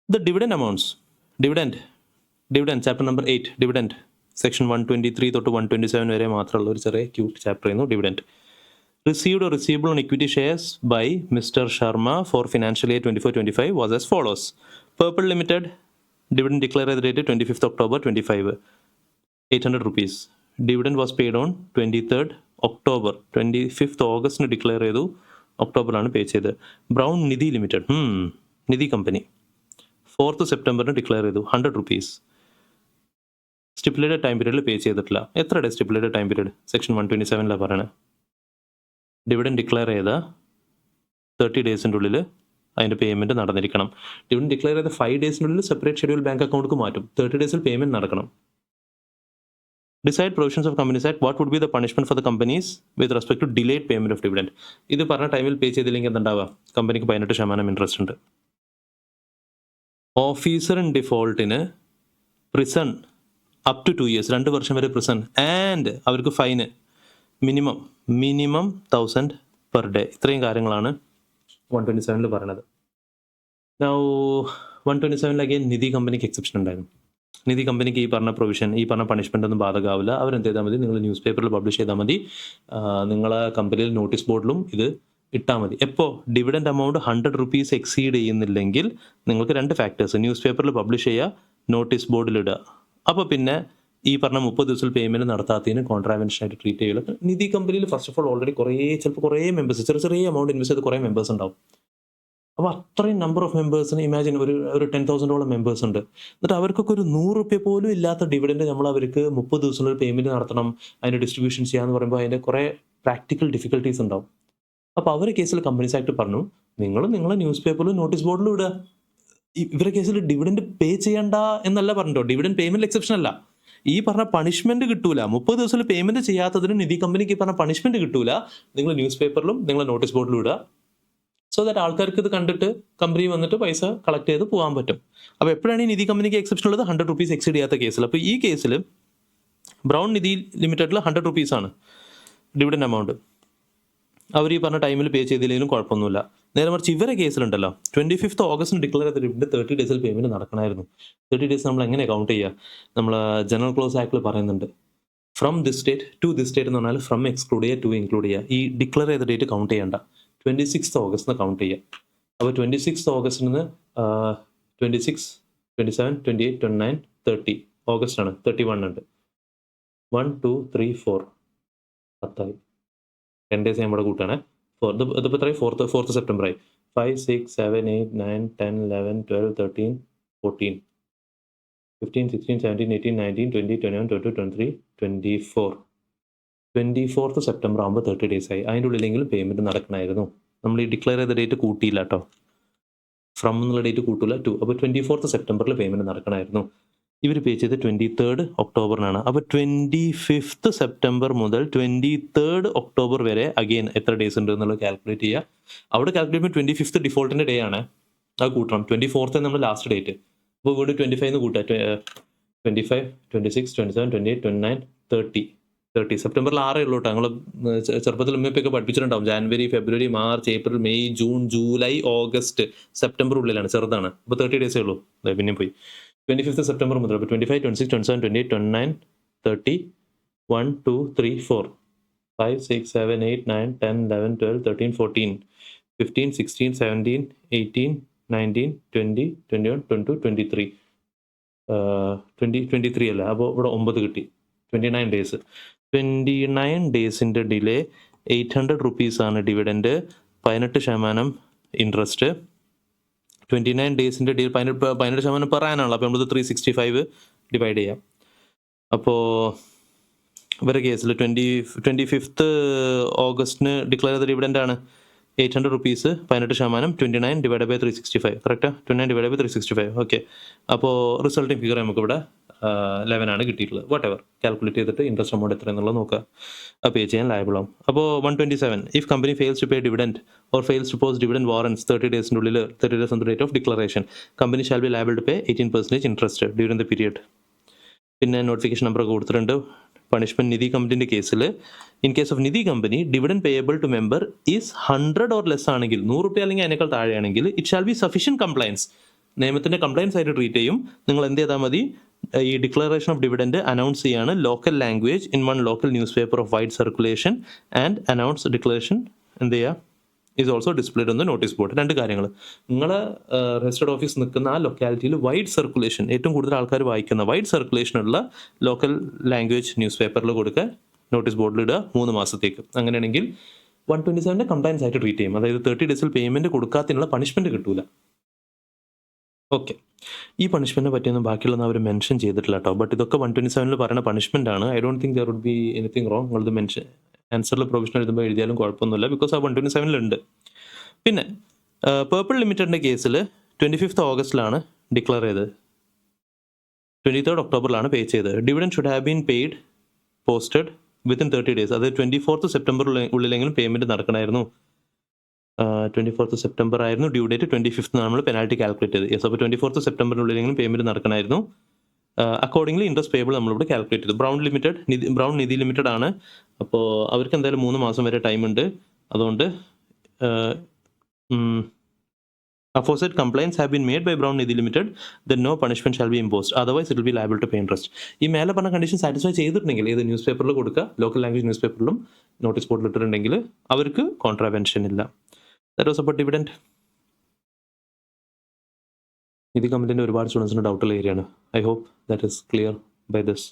The dividend amounts. Dividend chapter number 8, dividend section 123 തൊട്ട് 127 വരെ മാത്രമുള്ള ഒരു ചെറിയ ക്യൂട്ട് ചാപ്റ്റർ ആയിരുന്നു dividend. Received or receivable on equity shares by Mr. Sharma for financial year 24-25 was as follows. Purple Limited, dividend declared at the date 25th October 25, 800 rupees. Dividend was paid on 23rd October, 25th August declare ചെയ്തു, ഒക്ടോബറിലാണ് pay ചെയ്തത്. Brown Nidhi limited, നിധി company 4th September declare ചെയ്തു 100 rupees. Stipulated time പീരീഡിൽ പേ ചെയ്തിട്ടില്ല. എത്ര day stipulated time period? Section 127 പറയണേ. Dividend declare ചെയ്ത 30 ഡേയ്സിൻ്റെ ഉള്ളിൽ അതിൻ്റെ പേയ്മെൻറ്റ് നടന്നിരിക്കണം. ഡിവിഡൻഡ് ഡിക്ലെയർ ചെയ്ത 5 ഡേയ്സിനുള്ളിൽ സെപ്പറേറ്റ് ഷെഡ്യൂൾ ബാങ്ക് അക്കൗണ്ടിലേക്ക് മാറ്റും. 30 ഡേയ്സിൽ പേയ്മെൻറ്റ് നടക്കണം. Decide provisions of companies act, what would be the punishment for the companies with respect to delayed payment of dividend. ഇത് പറഞ്ഞ ടൈമിൽ പേ ചെയ്തില്ലെങ്കിൽ എന്തുണ്ടാവുക? കമ്പനിക്ക് 18% ഇൻട്രസ്റ്റ് ഉണ്ട്. ഓഫീസർ ഇൻ ഡിഫോൾട്ടിന് പ്രിസൺ അപ് ടു 2 years, 2 വർഷം വരെ പ്രിസൺ, ആൻഡ് അവർക്ക് ഫൈന് മിനിമം 1000 പെർ ഡേ. ഇത്രയും കാര്യങ്ങളാണ് 127 പറയുന്നത്. നൗ 127 അഗൈൻ നിധി കമ്പനിക്ക് എക്സെപ്ഷൻ ഉണ്ടായിരുന്നു. നിധി കമ്പനിക്ക് ഈ പറഞ്ഞ പ്രൊവിഷൻ, ഈ പറഞ്ഞ പണിഷ്മെൻ്റ് ഒന്നും ബാധകമാവില്ല. അവരെന്ത് ചെയ്താൽ മതി? നിങ്ങൾ ന്യൂസ് പേപ്പറിൽ പബ്ലിഷ് ചെയ്താൽ മതി. നിങ്ങളെ കമ്പനിയിൽ നോട്ടീസ് ബോർഡിലും ഇത് ഇട്ടാൽ മതി. എപ്പോൾ ഡിവിഡൻഡ് എമൗണ്ട് 100 rupees എക്സീഡ് ചെയ്യുന്നില്ലെങ്കിൽ നിങ്ങൾക്ക് 2 ഫാക്ടേഴ്സ്: ന്യൂസ് പേപ്പറിൽ പബ്ലിഷ് ചെയ്യുക, നോട്ടീസ് ബോർഡിൽ ഇടുക. അപ്പോൾ പിന്നെ ഈ പറഞ്ഞ 30 ദിവസത്തിൽ പേയ്മെൻറ്റ് നടത്താത്തതിന് കോൺട്രാവെൻഷനായിട്ട് ട്രീറ്റ് ചെയ്യുക. നിധി കമ്പനിയിൽ ഫസ്റ്റ് ഓഫ് ഓൾ ഓൾറെഡി ചിലപ്പോൾ കുറേ മെമ്പേഴ്സ്, ചെറിയ എമൗണ്ട് ഇൻവെസ്റ്റ് ചെയ്ത് കുറേ മെമ്പേഴ്സ് ഉണ്ടാവും. അപ്പോൾ അത്രയും നമ്പർ ഓഫ് മെമ്പേഴ്സിന് ഇമാജിൻ ഒരു 10,000 മെമ്പേഴ്സ് ഉണ്ട്. എന്നിട്ട് അവർക്കൊക്കെ ഒരു 100 രൂപ പോലും ഇല്ലാത്ത ഡിവിഡൻഡ് നമ്മൾ അവർക്ക് 30 ദിവസത്തിനുള്ളിൽ പേയ്മെൻറ്റ് നടത്തണം, അതിൻ്റെ ഡിസ്ട്രിബ്യൂഷൻ ചെയ്യാന്ന് പറയുമ്പോൾ അതിൻ്റെ കുറേ പ്രാക്ടിക്കൽ ഡിഫിക്കൽട്ടീസ് ഉണ്ടാവും. അപ്പോൾ അവരുടെ കേസിൽ കമ്പനീസ് ആക്ട് പറഞ്ഞു, നിങ്ങളെ ന്യൂസ് പേപ്പറിലും നോട്ടീസ് ബോർഡിലും ഇടുക. ഇവരുടെ കേസിൽ ഡിവിഡൻഡ് പേ ചെയ്യണ്ട എന്നല്ല പറഞ്ഞോ, ഡിവിഡൻഡ് പേയ്മെന്റ് എക്സെപ്ഷൻ അല്ല. ഈ പറഞ്ഞ പണിഷ്മെന്റ് കിട്ടൂല. 30 ദിവസത്തിൽ പേയ്മെന്റ് ചെയ്യാത്തതിന് നിധി കമ്പനിക്ക് ഈ പറഞ്ഞ പണിഷ്മെന്റ് കിട്ടൂല. നിങ്ങൾ ന്യൂസ് പേപ്പറിലും നിങ്ങൾ നോട്ടീസ് ബോർഡിലും ഇടുക. സോ ദാറ്റ് ആൾക്കാർക്ക് ഇത് കണ്ടിട്ട് കമ്പനി വന്നിട്ട് പൈസ കളക്ട് ചെയ്ത് പോകാൻ പറ്റും. അപ്പോൾ എപ്പോഴാണ് ഈ നിധി കമ്പനിക്ക് എക്സെപ്ഷൻ ഉള്ളത്? 100 rupees എക്സീഡ് ചെയ്യാത്ത കേസിൽ. അപ്പോൾ ഈ കേസിൽ ബ്രൗൺ നിധി ലിമിറ്റഡിൽ 100 rupees ആണ് ഡിവിഡൻഡ് എമൗണ്ട്. അവർ ഈ പറഞ്ഞ ടൈമിൽ പേ ചെയ്തില്ലെങ്കിലും കുഴപ്പമൊന്നുമില്ല. നേരെ മറിച്ച് ഇവരെ കേസിലുണ്ടല്ലോ, 25th August ഡിക്ലെയർ ചെയ്ത ഡിവിഡൻഡ് 30 ഡേയ്സിൽ പേയ്മെന്റ് നടക്കണമായിരുന്നു. 30 ഡേയ്സ് നമ്മൾ എങ്ങനെ കൗണ്ട് ചെയ്യുക? നമ്മൾ ജനറൽ ക്ലോസ് ആക്ടിൽ പറയുന്നുണ്ട്, from this date to this date എന്ന് പറഞ്ഞാൽ ഫ്രം എക്സ്ക്ലൂഡ് ചെയ്യുക, ടു ഇൻക്ലൂഡ് ചെയ്യുക. ഈ ഡിക്ലെയർ ചെയ്ത ഡേറ്റ് കൗണ്ട് ചെയ്യേണ്ട, 26th August കൗണ്ട് ചെയ്യുക. അപ്പോൾ 26th August 26, 27, 28, 29, 30 ഓഗസ്റ്റ് ആണ്. 31 ഉണ്ട്. 1, 2, 3, 4 10 10 ഡേയ്സ് നമ്മുടെ കൂട്ടാണ്. ഇതിപ്പോൾ എത്രയായി? 4th September ആയി. 5, 6, 7, 8, 9, 10, 11, 12, 13, 14, 15, 16, 17, 18, 19, 20, 21, 22, 23, 24. 24th September ആകുമ്പോൾ 30 ഡേയ്സ് ആയി. അതിൻ്റെ ഉള്ളിലെങ്കിലും പേയ്മെൻറ്റ് നടക്കണമായിരുന്നു. നമ്മൾ ഈ ഡിക്ലെയർ ചെയ്ത ഡേറ്റ് കൂട്ടിയില്ല കേട്ടോ, ഫ്രം എന്നുള്ള ഡേറ്റ് കൂട്ടില്ല, ടു. അപ്പോൾ 24th September പേയ്മെൻറ്റ് നടക്കണമായിരുന്നു. ഇവർ പേ ചെയ്ത് 23rd October അപ്പോൾ 25th September മുതൽ 23rd October വരെ അഗെയിൻ എത്ര ഡേയ്സ് ഉണ്ട് എന്നുള്ളത് കാൽക്കുലേറ്റ് ചെയ്യുക. അവിടെ കാൽക്കുലേറ്റ് ചെയ്യുമ്പോൾ 25th ഡിഫോൾട്ടിൻ്റെ ഡേ ആണ്, അത് കൂട്ടണം. 24th നമ്മൾ ലാസ്റ്റ് ഡേറ്റ്. അപ്പോൾ വീണ്ടും 25 കൂട്ടുക. 25, 26, 27, 28, 29, 30 സെപ്റ്റംബറിൽ 6 ഉള്ളൂ കേട്ടോ. ഞങ്ങൾ ചെറുപ്പത്തിൽ ഉമ്മയൊക്കെ പഠിപ്പിച്ചിട്ടുണ്ടാവും. January, February, March, April, May, June, July, August, September ഉള്ളിലാണ്, ചെറുതാണ്. അപ്പോൾ 30 ഡേയ്സേ ഉള്ളൂ. പിന്നെ പോയി 25th September മുതൽ. അപ്പോൾ 25, 26, 27, 28, 29, 30, 1, 2, 3, 4, 5, 6, 7, 8, 9, 10, 11, 12, 13, 14, 15, 16, 17, 18, 19, 20, 21, 22, 23. 23 അല്ല, അപ്പോൾ ഇവിടെ 9 കിട്ടി. 29 ഡേയ്സ്. 29 ഡേയ്സിൻ്റെ ഡിലേ, 800 rupees ആണ് ഡിവിഡൻഡ്, 18% ഇൻട്രസ്റ്റ്. 29 ഡേയ്സിൻ്റെ ഡീൽ 18% പെർ ആനാണല്ലോ. അപ്പോൾ നമ്മൾ 365 ഡിവൈഡ് ചെയ്യാം. അപ്പോൾ ഇവരുടെ കേസിൽ 25th August ഡിക്ലെയർ ചെയ്ത ഡിവിഡൻ്റ് ആണ് 800 rupees, 18%, 29 ഡിവൈഡ് ബൈ 365. കറക്റ്റാ? 29 ഡിവൈഡ് ബൈ 365. ഓക്കെ. അപ്പോൾ റിസൾട്ടിങ് ഫിഗർ നമുക്കിവിടെ 11 ആണ് കിട്ടിയിട്ടുള്ളത്. വാട്ട് എവർ കാൽക്കുലേറ്റ് ചെയ്തിട്ട് ഇൻട്രസ്റ്റ് എമൗണ്ട് എത്ര എന്നുള്ളത് നോക്കുക. പേ ചെയ്യാൻ ലയബിൾ ആവും. അപ്പോൾ 127, if company fails to pay dividend or fails to post dividend warrants 30 ഡേയ്സിൻ്റെ ഉള്ളിൽ, 30 days on the date of declaration, company shall be liable to pay 18% interest during the period. പിന്നെ notification number കൊടുത്തിട്ടുണ്ട്. Punishment Nidhi കമ്പനിൻ്റെ കേസിൽ, in case of Nidhi company, dividend payable to member is 100 or less ആണെങ്കിൽ, 100 രൂപ അല്ലെങ്കിൽ അതിനേക്കാൾ താഴെയാണെങ്കിൽ, it shall be sufficient compliance നിയമത്തിൻ്റെ കംപ്ലൈൻസ് ആയിട്ട് ട്രീറ്റ് ചെയ്യും. നിങ്ങൾ എന്ത് ചെയ്താൽ മതി, ഈ ഡിക്ലറേഷൻ ഓഫ് ഡിവിഡൻഡ് അനൗൺസ് ചെയ്യാണ് local language in one local newspaper of wide circulation and announce declaration എന്ത് ചെയ്യുക is also displayed on the notice board. രണ്ട് കാര്യങ്ങൾ, നിങ്ങൾ രജിസ്റ്റേർഡ് ഓഫീസ് നിൽക്കുന്ന ആ ലൊക്കാലിറ്റിയിൽ വൈഡ് സർക്കുലേഷൻ, ഏറ്റവും കൂടുതൽ ആൾക്കാർ വായിക്കുന്ന വൈഡ് സർക്കുലേഷനുള്ള ലോക്കൽ ലാംഗ്വേജ് ന്യൂസ് പേപ്പറിൽ കൊടുക്കുക, നോട്ടീസ് ബോർഡിൽ ഇടുക 3 മാസത്തേക്ക്. അങ്ങനെയാണെങ്കിൽ 127 കംപ്ലൈൻസ് ആയിട്ട് ട്രീറ്റ് ചെയ്യും. അതായത് 30 ഡേയ്സിൽ പേയ്മെൻറ്റ് കൊടുക്കാത്തതിനുള്ള പണിഷ്മെൻറ്റ് കിട്ടൂല. ഓക്കെ, ഈ പണിഷ്മെൻറ്റിനെ പറ്റിയൊന്നും ബാക്കിയുള്ളൊന്നും അവർ മെൻഷൻ ചെയ്തിട്ടില്ല കേട്ടോ. ബട്ട് ഇതൊക്കെ 127 പറയുന്ന പണിഷ്മെൻ്റ് ആണ്. I don't think there would be anything wrong. നിങ്ങളത് മെൻഷൻ ആൻസറിൽ പ്രൊവിഷൻ എഴുതുമ്പോൾ എഴുതിയാലും കുഴപ്പമൊന്നുമില്ല, ബിക്കോസ് ആ 127 പിന്നെ പേർപ്പിൾ ലിമിറ്റഡിൻ്റെ കേസിൽ 25th ഓഗസ്റ്റിലാണ് ഡിക്ലെയർ ചെയ്തത്, 23rd ഒക്ടോബറിലാണ് പേ ചെയ്തത്. Dividend should have been paid posted within 30 days. അതായത് 24th സെപ്റ്റംബർ ഉള്ളിലെങ്കിലും പേയ്മെൻറ്റ് നടക്കണമായിരുന്നു. 24th സെപ്റ്റംബർ ആയിരുന്നു ഡ്യൂ ഡേറ്റ്, 25th നമ്മൾ പെനാൽറ്റി കാൽക്കുലേറ്റ് ചെയ്ത്. യെസ്, അപ്പോൾ 24th സെപ്റ്റംബറിനുള്ളിലെങ്കിലും പേയ്മെൻറ്റ് നടക്കണമായിരുന്നു. അക്കോർഡിംഗ്ലി ഇൻട്രസ്റ്റ് പേബിൾ നമ്മളിവിടെ കാൽക്കുലേറ്റ് ചെയ്തു. ബ്രൗൺ നിധി ലിമിറ്റഡ് ആണ്, അപ്പോൾ അവർക്ക് എന്തായാലും 3 മാസം വരെ ടൈമുണ്ട്. അതുകൊണ്ട് aforesaid complaints have been made by Brown Nidhi Limited, then no punishment shall be imposed. Otherwise, it will be liable to pay interest. ഈ മേലെ പറഞ്ഞ കണ്ടീഷൻ സാറ്റിസ്ഫൈ ചെയ്തിട്ടുണ്ടെങ്കിൽ ഏത് ന്യൂസ് പേപ്പറിൽ കൊടുക്കുക, ലോക്കൽ ലാംഗ്വേജ് ന്യൂസ് പേപ്പറിലും നോട്ടീസ് ബോർഡിൽ ഇട്ടിട്ടുണ്ടെങ്കിൽ അവർക്ക് കോൺട്രാവെൻഷൻ ഇല്ല. That was about dividend. ഇത് കമ്പനിൻ്റെ ഒരുപാട് സ്റ്റുഡൻസിന് ഡൗട്ടുള്ള ഏരിയയാണ്. I hope that is clear by this.